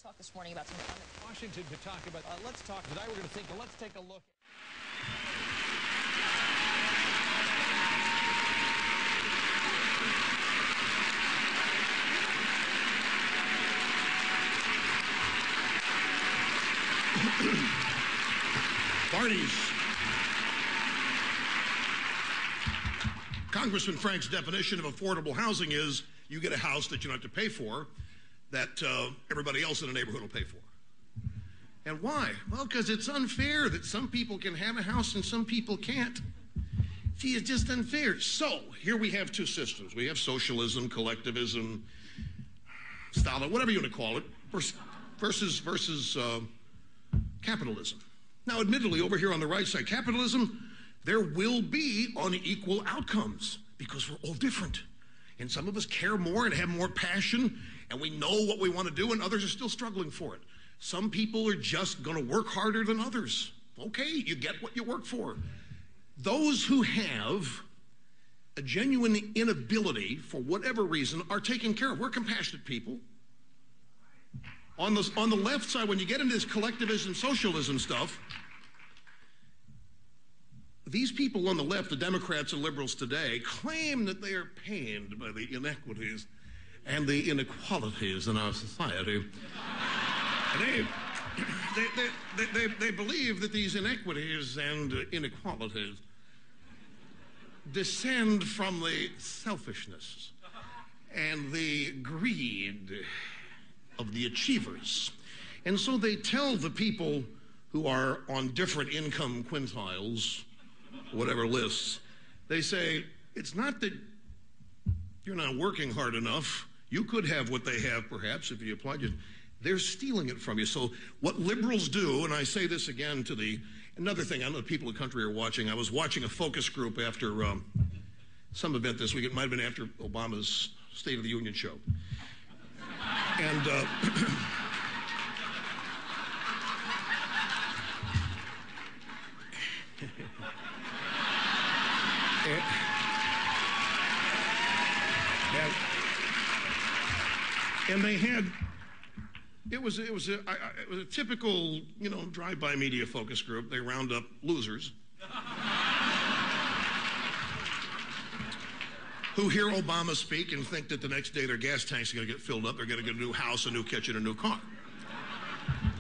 talk this morning about something. Washington to talk about. Let's talk. Today we're going to think. Let's take a look. Parties. Congressman Frank's definition of affordable housing is you get a house that you don't have to pay for, that everybody else in the neighborhood will pay for. And why? Well, because it's unfair that some people can have a house and some people can't. See, it's just unfair. So here we have two systems. We have socialism, collectivism, Stalin, whatever you want to call it, versus capitalism. Now, admittedly, over here on the right side, capitalism, there will be unequal outcomes because we're all different. And some of us care more and have more passion, and we know what we want to do, and others are still struggling for it. Some people are just going to work harder than others. Okay, you get what you work for. Those who have a genuine inability, for whatever reason, are taken care of. We're compassionate people. On the left side, when you get into this collectivism, socialism stuff, these people on the left, the Democrats and liberals today, claim that they are pained by the inequities and the inequalities in our society. And they believe that these inequities and inequalities descend from the selfishness and the greed of the achievers. And so they tell the people who are on different income quintiles, whatever lists, they say, it's not that you're not working hard enough. You could have what they have, perhaps, if you applied it. They're stealing it from you. So what liberals do, and I say this again to another thing, I know the people in the country are watching. I was watching a focus group after some event this week. It might have been after Obama's State of the Union show. And and they had, it was a typical, drive-by media focus group. They round up losers who hear Obama speak and think that the next day their gas tanks are going to get filled up. They're going to get a new house, a new kitchen, a new car.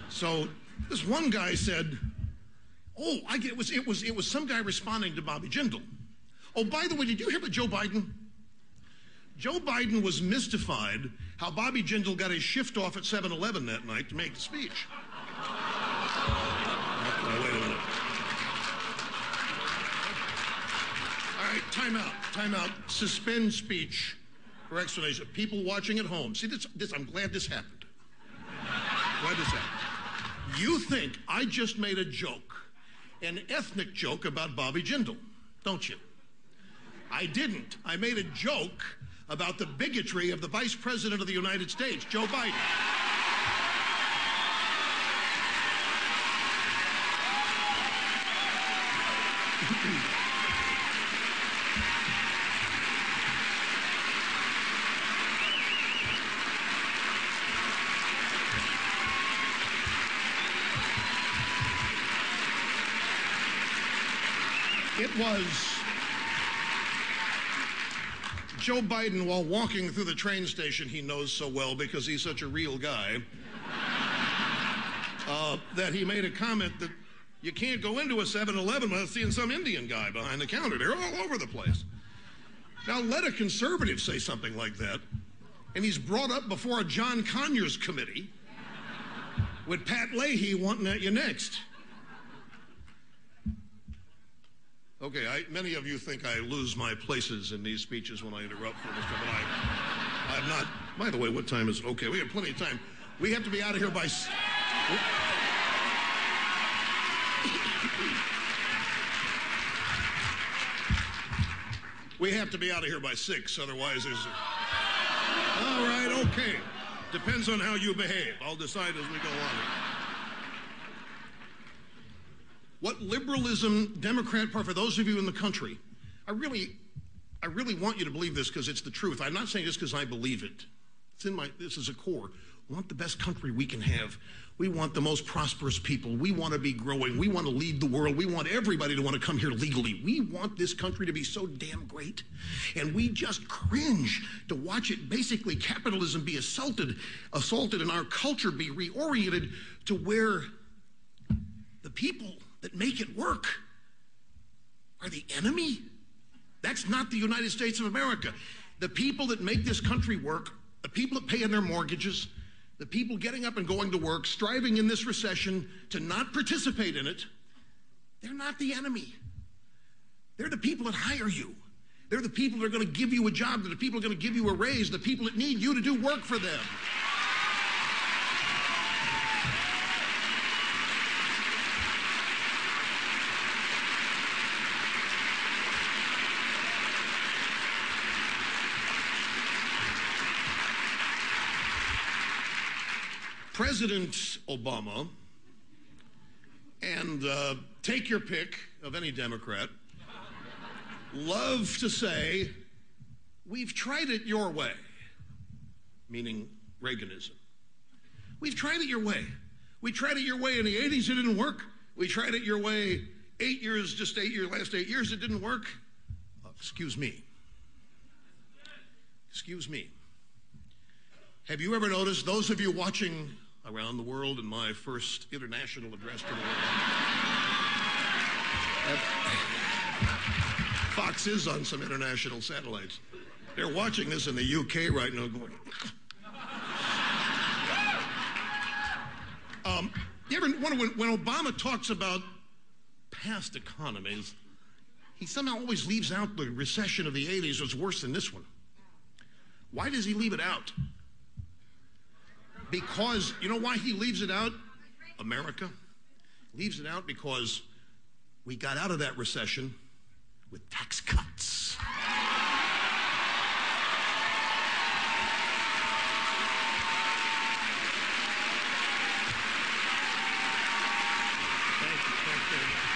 So this one guy said, "Oh, I get it was some guy responding to Bobby Jindal. Oh, by the way, did you hear about Joe Biden? Joe Biden was mystified how Bobby Jindal got his shift off at 7-Eleven that night to make the speech." Oh, wait a minute. All right, time out. Suspend speech for explanation. People watching at home. See, this I'm glad this happened. You think I just made a joke, an ethnic joke about Bobby Jindal, don't you? I didn't. I made a joke about the bigotry of the Vice President of the United States, Joe Biden. It was Joe Biden, while walking through the train station he knows so well because he's such a real guy, that he made a comment that you can't go into a 7-Eleven without seeing some Indian guy behind the counter. They're all over the place. Now, let a conservative say something like that, and he's brought up before a John Conyers committee with Pat Leahy wanting at you next. Okay, many of you think I lose my places in these speeches when I interrupt for this stuff, but I'm not. By the way, what time is it? Okay, we have plenty of time. We have to be out of here by... We have to be out of here by 6, otherwise there's... All right, okay. Depends on how you behave. I'll decide as we go on. What liberalism, Democrat Party, for those of you in the country, I really want you to believe this because it's the truth. I'm not saying this because I believe it. This is a core. We want the best country we can have. We want the most prosperous people. We want to be growing. We want to lead the world. We want everybody to want to come here legally. We want this country to be so damn great. And we just cringe to watch it, basically capitalism be assaulted, and our culture be reoriented to where the people that make it work are the enemy. That's not the United States of America. The people that make this country work, the people that pay in their mortgages, the people getting up and going to work, striving in this recession to not participate in it, they're not the enemy. They're the people that hire you. They're the people that are going to give you a job. They're the people that are going to give you a raise, the people that need you to do work for them. President Obama, and take your pick of any Democrat, love to say, we've tried it your way, meaning Reaganism. We've tried it your way. We tried it your way in the 80s, it didn't work. We tried it your way last 8 years, it didn't work. Excuse me. Excuse me. Have you ever noticed, those of you watching around the world in my first international address to the world, Fox is on some international satellites. They're watching this in the UK right now going, you ever wonder when Obama talks about past economies, he somehow always leaves out the recession of the 80s was worse than this one. Why does he leave it out? Because, you know why he leaves it out? America leaves it out because we got out of that recession with tax cuts. Thank you.